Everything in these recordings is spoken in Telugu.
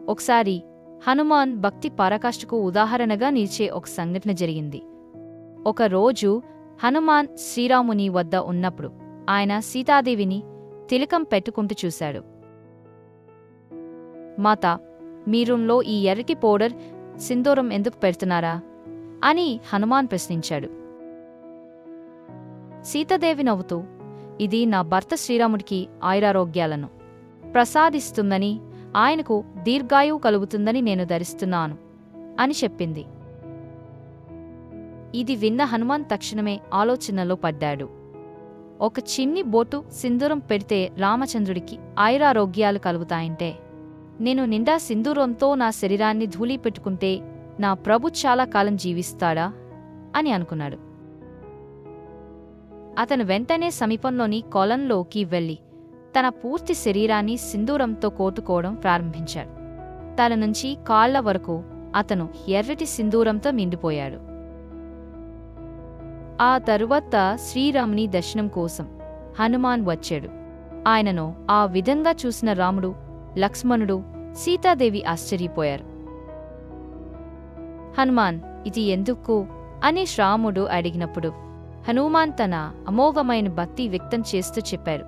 ఒకసారి హనుమాన్ భక్తి పరాకాష్ఠకు ఉదాహరణగా నిలిచే ఒక సంఘటన జరిగింది. ఒకరోజు హనుమాన్ శ్రీరాముని వద్ద ఉన్నప్పుడు ఆయన సీతాదేవిని తిలకం పెట్టుకుంటూ చూశాడు. మాతా, మీ రూంలో ఈ ఎర్రటి పౌడర్ సింధూరం ఎందుకు పెడుతున్నారా అని హనుమాన్ ప్రశ్నించాడు. సీతాదేవి నవ్వుతూ, ఇది నా భర్త శ్రీరాముడికి ఆయురారోగ్యాలను ప్రసాదిస్తుందని, ఆయనకు దీర్ఘాయువు కలుగుతుందని నేను ధరిస్తున్నాను అని చెప్పింది. ఇది విన్న హనుమాన్ తక్షణమే ఆలోచనలో పడ్డాడు. ఒక చిన్ని బొట్టు సింధూరం పెడితే రామచంద్రుడికి ఆయురారోగ్యాలు కలుగుతాయంటే, నేను నిండా సింధూరంతో నా శరీరాన్ని ధూళి పెట్టుకుంటే నా ప్రభు చాలా కాలం జీవిస్తాడా అని అనుకున్నాడు. అతను వెంటనే సమీపంలోని కొలంలోకి వెళ్లి తన పూర్తి శరీరాన్ని సింధూరంతో కోటుకోవడం ప్రారంభించాడు. తల నుంచి కాళ్ల వరకు అతను ఎర్రటి సింధూరంతో నిండిపోయాడు. ఆ తరువాత శ్రీరాముని దర్శనం కోసం హనుమాన్ వచ్చాడు. ఆయనను ఆ విధంగా చూసిన రాముడు, లక్ష్మణుడు, సీతాదేవి ఆశ్చర్యపోయారు. హనుమాన్, ఇది ఎందుకు అని రాముడు అడిగినప్పుడు హనుమాన్ తన అమోఘమైన భక్తి వ్యక్తం చేస్తూ చెప్పారు.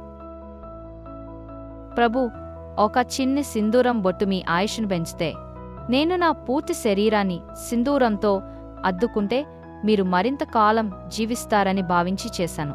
ప్రభు, ఒక చిన్ని సింధూరం బొట్టు మీ ఆయుష్ను పెంచితే, నేను నా పూర్తి శరీరాన్ని సింధూరంతో అద్దుకుంటే మీరు మరింత కాలం జీవిస్తారని భావించి చేశాను.